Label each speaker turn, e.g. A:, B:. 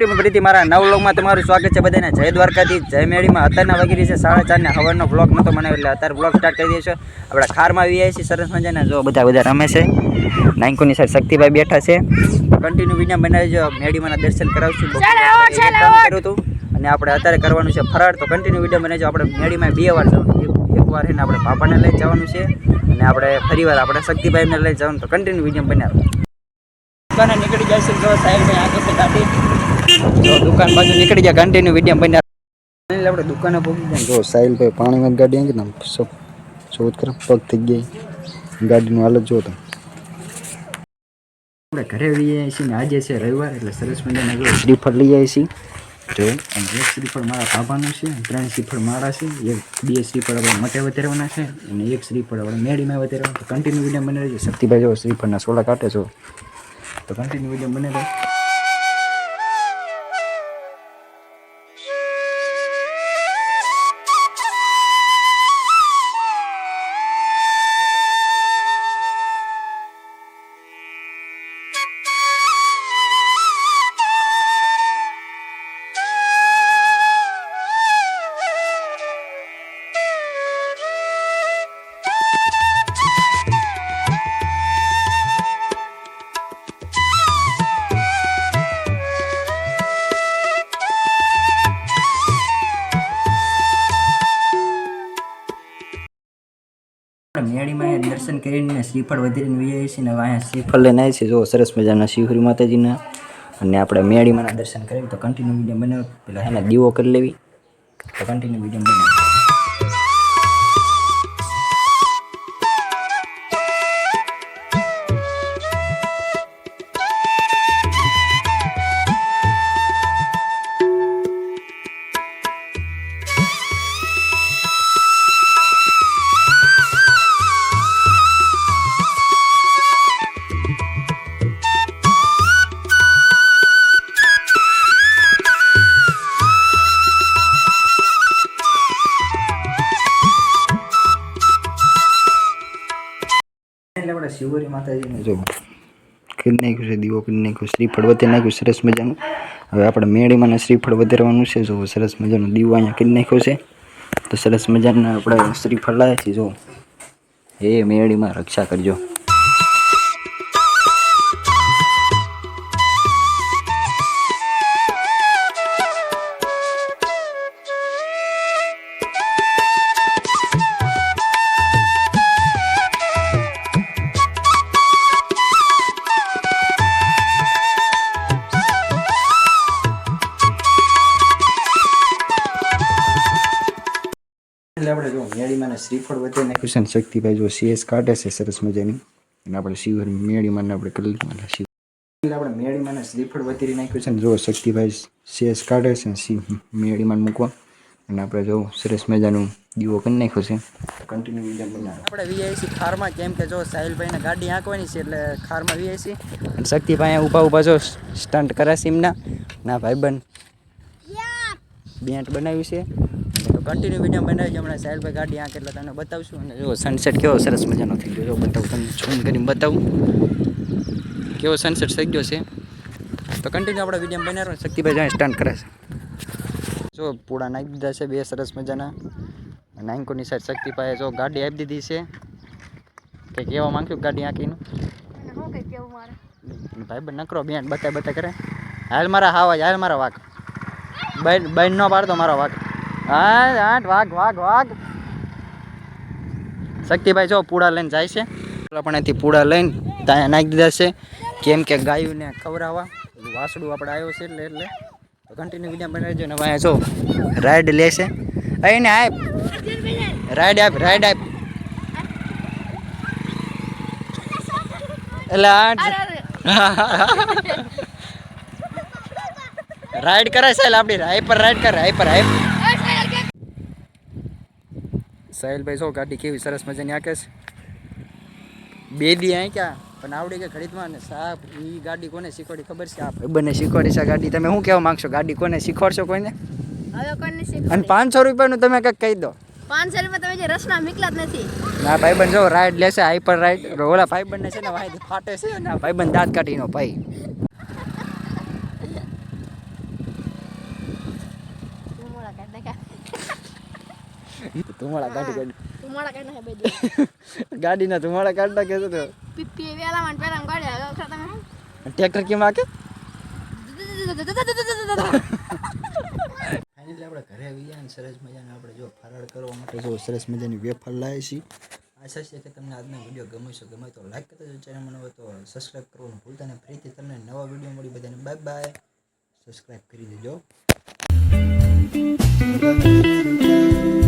A: YouTube ફરીથી મારા નવ વ્લોગમાં તમારું સ્વાગત છે બધાને. જય દ્વારકાથી, જય મેળીમાં. અત્યારના વાગી છે 4:30 ને હવારનો વ્લોગ નહોતો મને એટલે અત્યારે વ્લોગ સ્ટાર્ટ કરી દઈશું. આપણે ખારમાં આવી છીએ સરસ મજાના. જો બધા રમે છે. નાનકોની સાઈડ શક્તિભાઈ બેઠા છે. કન્ટિન્યુ વિડીયો બનાવી જો મેળીમાંના દર્શન કરાવશું. કર્યું હતું અને આપણે અત્યારે કરવાનું છે ફરાળ. તો કન્ટિન્યુ વિડીયો બનાવજો. આપણે મેળીમાં 2 વાર જવાનું, એક વાર એને આપણે પાપાને લઈ જવાનું છે અને આપણે ફરીવાર આપણે શક્તિભાઈને લઈ જવાનું. તો કન્ટિન્યુ વિડીયો બનાવો. દુકાને નીકળી જાય છે. જો સાહેબભાઈ આગળ છે ગાડી. જો દુકાન બાજુ નીકળી ગયા. કન્ટિન્યુ વિડીયો બનાવો. આપણે દુકાને પહોંચી જાય. જો સાહેબભાઈ પાણીમાં ગાડી આવી ને સબ શોધ કરે પગ થઈ ગઈ ગાડીનું હાલત જો તો. આપણે ઘરે લઈ આવીએ છીએ ને આજે છે રવિવાર એટલે સરસ મજાના શ્રીફળ લઈ આવીએ છીએ. જો અને એક શ્રીફળ મારા પાપાનું છે, 3 શ્રીફળ મારા છે, 2 શ્રીફળ આપણે મટે વધારવાના છે અને 1 શ્રીફળ આપણે મેળીમાં વધારવાના. તો કન્ટિન્યુ વિડીયો બનાવી છે. શક્તિભાઈ જો શ્રીફળના સોલા કાઢે છો તો કન્ટિન્યુ વિડીયો બનાવી. મેળીમાં દર્શન કરીને શ્રીફળ વધારીને વીએ છીએ ને અહીંયા શ્રીફળ લઈને આવી છે. જો સરસ મજાના શિવહરી માતાજીના અને આપણે મેળીમાંના દર્શન કરીને તો કન્ટિન્યુ વિડીયો બનાવ. પેલા એને દીવો કરી લેવી તો કન્ટિન્યુ વિડીયો બનાવ. આપણે શિવહરી માતાજીને જો કરી નાખ્યું છે, દીવો કરી નાખ્યું, શ્રીફળ વધારી નાખ્યું સરસ મજાનું. હવે આપણે મેળીમાં શ્રીફળ વધારવાનું છે. જો સરસ મજાનો દીવો અહીંયા કરી નાખ્યો છે. તો સરસ મજાના આપણે શ્રીફળ લાવ્યા છીએ. જો એ મેળીમાં રક્ષા કરજો. એટલે આપણે જો મેળીમાં શ્રીફળ વધે નાખ્યું છે ને શક્તિભાઈ જો CS કાઢે છે સરસ મજાની અને આપણે શિવહરી મેળીમાં આપણે કરી લીધું. એટલે આપણે મેળીમાં શ્રીફળ વધારી નાખ્યું છે ને જો શક્તિભાઈ CS કાઢે છે મેળીમાં મૂકવા અને આપણે જો સરસ મજાનું દીવો કરી નાખ્યો છે. કન્ટિન્યુ વિડીયો બનાવો. આપણે VIC ખારમાં કેમ કે જો સાહિલભાઈને ગાડી આંકવાની છે એટલે ખારમાં VIC અને શક્તિભાઈ ઊભા જો સ્ટન્ટ કરે છે એમના ના ભાઈબંધ બેન્ટ બનાવ્યું છે. તો કન્ટિન્યુ વિડીયો બનાવી છે. હમણાં સાહેબભાઈ ગાડી આંકે એટલે તમને બતાવશું. અને જો સનસેટ કેવો સરસ મજાનો થઈ ગયો. જો બતાવું તમને ઝૂમ કરીને બતાવું કેવો સનસેટ થઈ ગયો છે. તો કન્ટિન્યુ આપણે વિડીયો બનાવ્યો. શક્તિભાઈ જ્યાં સ્ટન્ટ કરે છે. જો પૂળા નાખી દીધા છે 2 સરસ મજાના. નાનકોની સાઈડ શક્તિભાઈએ જો ગાડી આપી દીધી છે. કંઈ કહેવા માંગ્યું ગાડી આંકીનું ભાઈ બન નકરો બેન બતા કરે. હાલ મારા હાલ મારા વાઘ બાઈન ન પાડતો મારો વાઘ. હા વાઘ શક્તિભાઈ જો પૂડા લઈને જાય છે. પણ અહીંથી પૂડા લઈને ત્યાં નાખી દીધા છે કેમ કે ગાયોને ખવડાવવા. વાસડું આપણે આવ્યો છે એટલે તો કન્ટિન્યુ વિડીયો બનાવજો. ને અહીંયા જો રાઈડ લેશે. અહીં ને આપ રાઈડ આપ એટલે રાઈડ કરે સાહેલ આપણી હાઈપર રાઈડ કરે હાઈપર સાહેલભાઈ જો ગાડી કેવી સરસ મજાની આંકે છે. 2 દી અહીં ક્યાં પણ આવડી કે ખરીદમાં ને સાહેબ એ ગાડી કોને શીખવાડી ખબર છે? આ ભાઈબંધને શીખવાડી છે ગાડી. તમે શું કહેવા માંગશો? ગાડી કોને શીખવાડશો? કોઈને? અને 500 રૂપિયાનું તમે કંઈક કહી દો.
B: 500 રૂપિયા તમે જે રસના નીકળ્યા જ નથી.
A: ના ભાઈબંધ જો રાઈડ લેશે હાઈપર રાઈડ. ઓલા ભાઈબંધને છે ને વાય ફાટે છે ને ભાઈબંધ દાંત કાઢીનો ભાઈ. ધુમાડા કાઢી
B: તું મોડા કઈ નાખે બેજો
A: ગાડીના ધુમાડા કાઢતા કે તો
B: પીપી વેલા માં પેલા ગાડી આગળ તમે
A: ટ્રેક્ટર કેમ આકે ફાઇનલી આપણે ઘરે આવી ગયા ને સરસ મજાને આપણે જો ફરાળ કરવા માટે જો સરસ મજાની વેફર લાવી છીએ આશા છે કે તમને આજનો વિડીયો ગમ્યો છે ગમે તો લાઈક કરજો ચેનલ મને હોય તો સબસ્ક્રાઈબ કરવાનું ભૂલતા નહીં ફરીથી તમને નવા વિડીયો મળી બધાને બાય બાય સબસ્ક્રાઈબ કરી દેજો